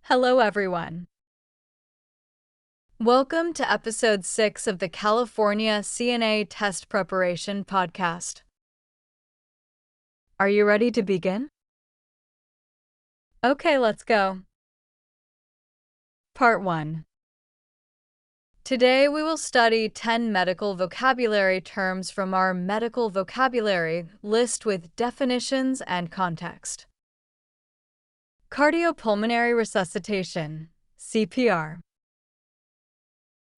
Hello, everyone. Welcome to episode 6 of the California CNA Test Preparation podcast. Are you ready to begin? Okay, let's go. Part 1. Today we will study 10 medical vocabulary terms from our medical vocabulary list with definitions and context. Cardiopulmonary resuscitation, CPR.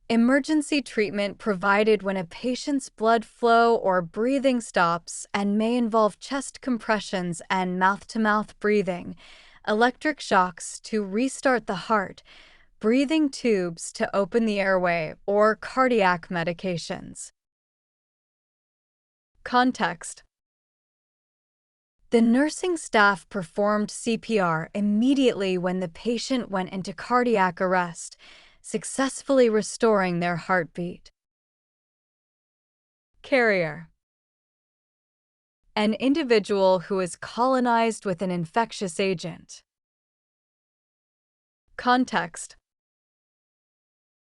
Emergency treatment provided when a patient's blood flow or breathing stops and may involve chest compressions and mouth-to-mouth breathing, electric shocks to restart the heart, breathing tubes to open the airway, or cardiac medications. Context. The nursing staff performed CPR immediately when the patient went into cardiac arrest, successfully restoring their heartbeat. Carrier. An individual who is colonized with an infectious agent. Context.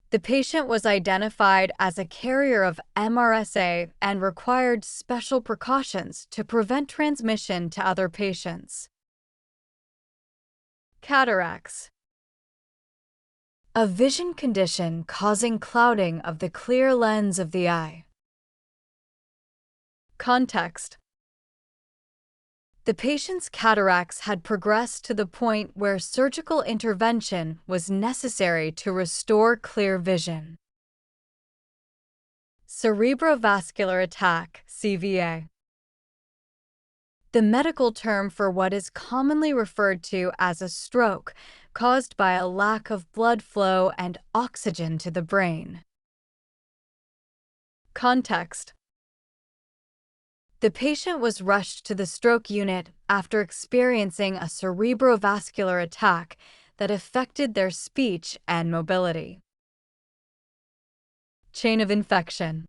The patient was identified as a carrier of MRSA and required special precautions to prevent transmission to other patients. Cataracts. A vision condition causing clouding of the clear lens of the eye. Context. The patient's cataracts had progressed to the point where surgical intervention was necessary to restore clear vision. Cerebrovascular attack, CVA. The medical term for what is commonly referred to as a stroke caused by a lack of blood flow and oxygen to the brain. Context. The patient was rushed to the stroke unit after experiencing a cerebrovascular attack that affected their speech and mobility. Chain of infection.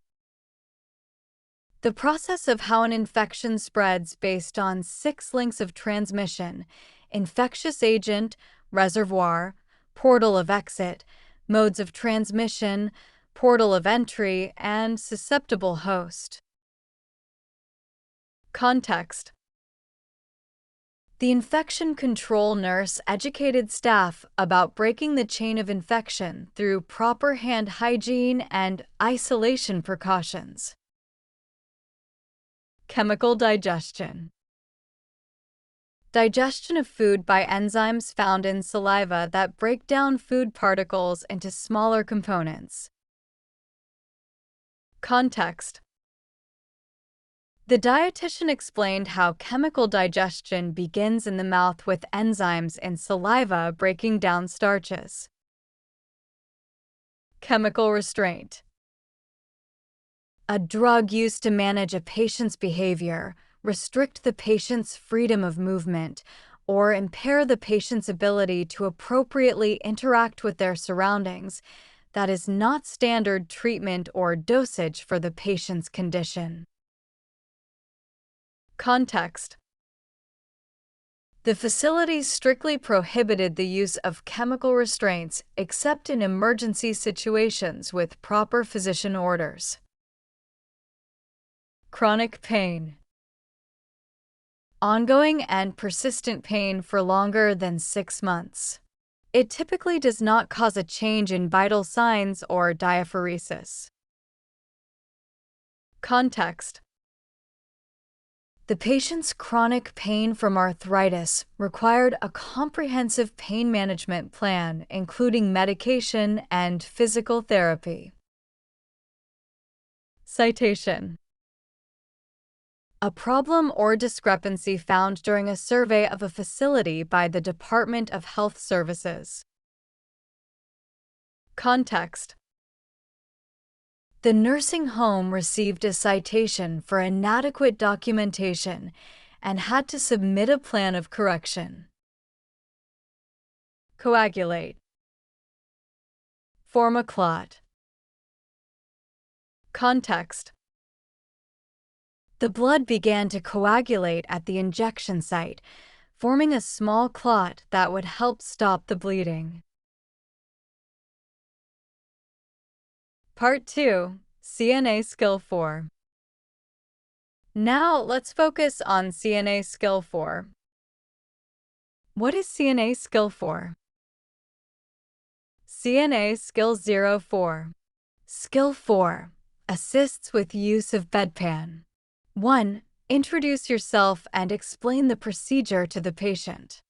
The process of how an infection spreads based on 6 links of transmission: infectious agent, reservoir, portal of exit, modes of transmission, portal of entry, and susceptible host. Context. The infection control nurse educated staff about breaking the chain of infection through proper hand hygiene and isolation precautions. Chemical digestion. Digestion of food by enzymes found in saliva that break down food particles into smaller components. Context. The dietitian explained how chemical digestion begins in the mouth with enzymes in saliva breaking down starches. Chemical restraint. A drug used to manage a patient's behavior, restrict the patient's freedom of movement, or impair the patient's ability to appropriately interact with their surroundings that is not standard treatment or dosage for the patient's condition. Context. The facility strictly prohibited the use of chemical restraints except in emergency situations with proper physician orders. Chronic pain. Ongoing and persistent pain for longer than 6 months. It typically does not cause a change in vital signs or diaphoresis. Context. The patient's chronic pain from arthritis required a comprehensive pain management plan, including medication and physical therapy. Citation. A problem or discrepancy found during a survey of a facility by the Department of Health Services. Context. The nursing home received a citation for inadequate documentation and had to submit a plan of correction. Coagulate. Form a clot. Context. The blood began to coagulate at the injection site, forming a small clot that would help stop the bleeding. Part 2, CNA Skill 4. Now let's focus on CNA Skill 4. What is CNA Skill 4? CNA Skill 04. Skill 4. Assists with use of bedpan. 1. Introduce yourself and explain the procedure to the patient.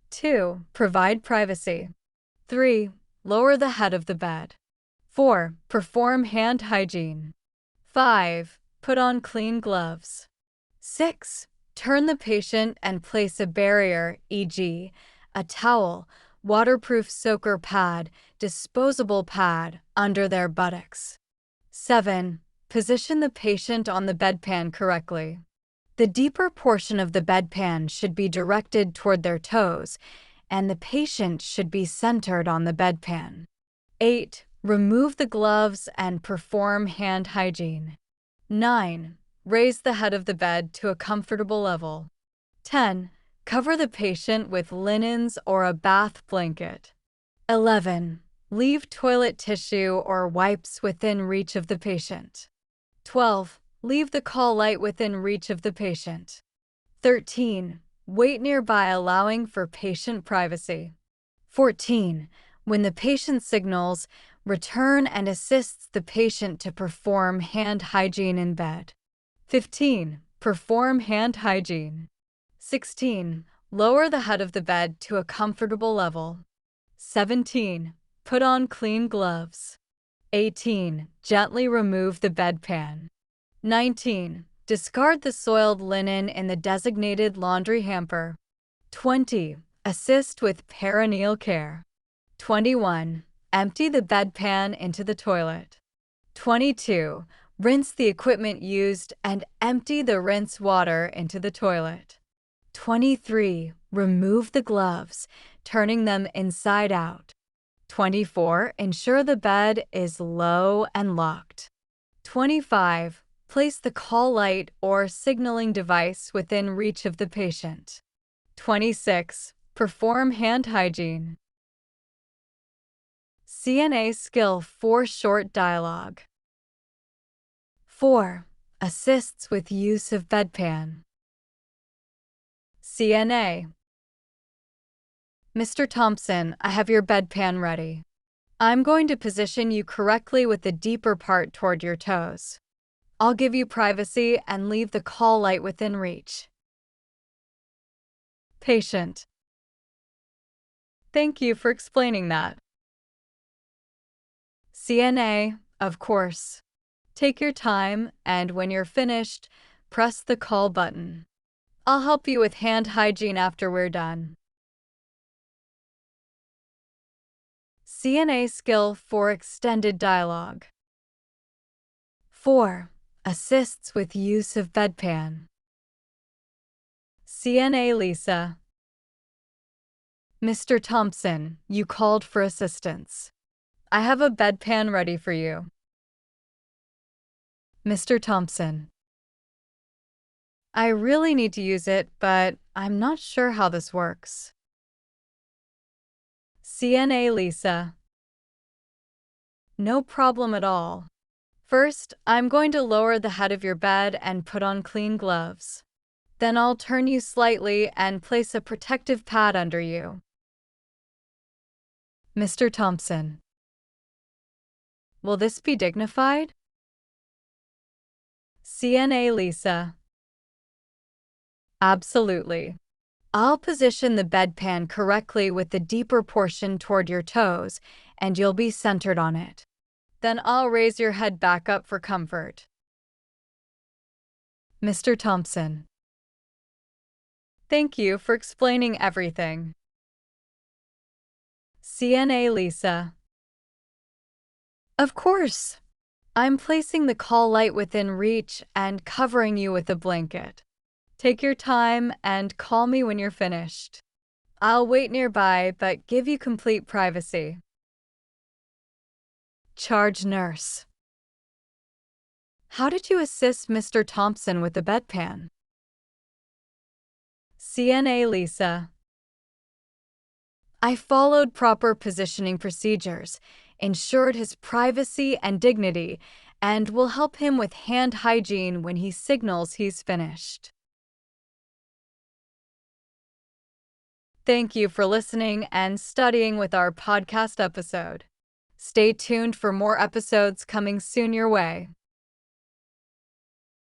2. Provide privacy. 3. Lower the head of the bed. 4. Perform hand hygiene. 5. Put on clean gloves. 6. Turn the patient and place a barrier, e.g., a towel, waterproof soaker pad, disposable pad, under their buttocks. 7. Position the patient on the bedpan correctly. The deeper portion of the bedpan should be directed toward their toes, and the patient should be centered on the bedpan. 8. Remove the gloves and perform hand hygiene. 9. Raise the head of the bed to a comfortable level. 10. Cover the patient with linens or a bath blanket. 11. Leave toilet tissue or wipes within reach of the patient. 12. Leave the call light within reach of the patient. 13. Wait nearby, allowing for patient privacy. 14. When the patient signals, return and assists the patient to perform hand hygiene in bed. 15. Perform hand hygiene. 16. Lower the head of the bed to a comfortable level. 17. Put on clean gloves. 18. Gently remove the bedpan. 19. Discard the soiled linen in the designated laundry hamper. 20. Assist with perineal care. 21. Empty the bedpan into the toilet. 22. Rinse the equipment used and empty the rinse water into the toilet. 23. Remove the gloves, turning them inside out. 24. Ensure the bed is low and locked. 25. Place the call light or signaling device within reach of the patient. 26. Perform hand hygiene. CNA Skill 4 Short Dialogue. 4. Assists with use of bedpan. CNA. Mr. Thompson, I have your bedpan ready. I'm going to position you correctly with the deeper part toward your toes. I'll give you privacy and leave the call light within reach. Patient. Thank you for explaining that. CNA, of course. Take your time, and when you're finished, press the call button. I'll help you with hand hygiene after we're done. CNA Skill 4 Extended Dialogue. 4. Assists with use of bedpan. CNA Lisa. Mr. Thompson, you called for assistance. I have a bedpan ready for you. Mr. Thompson. I really need to use it, but I'm not sure how this works. CNA Lisa. No problem at all. First, I'm going to lower the head of your bed and put on clean gloves. Then I'll turn you slightly and place a protective pad under you. Mr. Thompson. Will this be dignified? CNA Lisa. Absolutely. I'll position the bedpan correctly with the deeper portion toward your toes, and you'll be centered on it. Then I'll raise your head back up for comfort. Mr. Thompson. Thank you for explaining everything. CNA Lisa. Of course. I'm placing the call light within reach and covering you with a blanket. Take your time and call me when you're finished. I'll wait nearby but give you complete privacy. Charge nurse. How did you assist Mr. Thompson with the bedpan? CNA Lisa. I followed proper positioning procedures, ensured his privacy and dignity, and will help him with hand hygiene when he signals he's finished. Thank you for listening and studying with our podcast episode. Stay tuned for more episodes coming soon your way.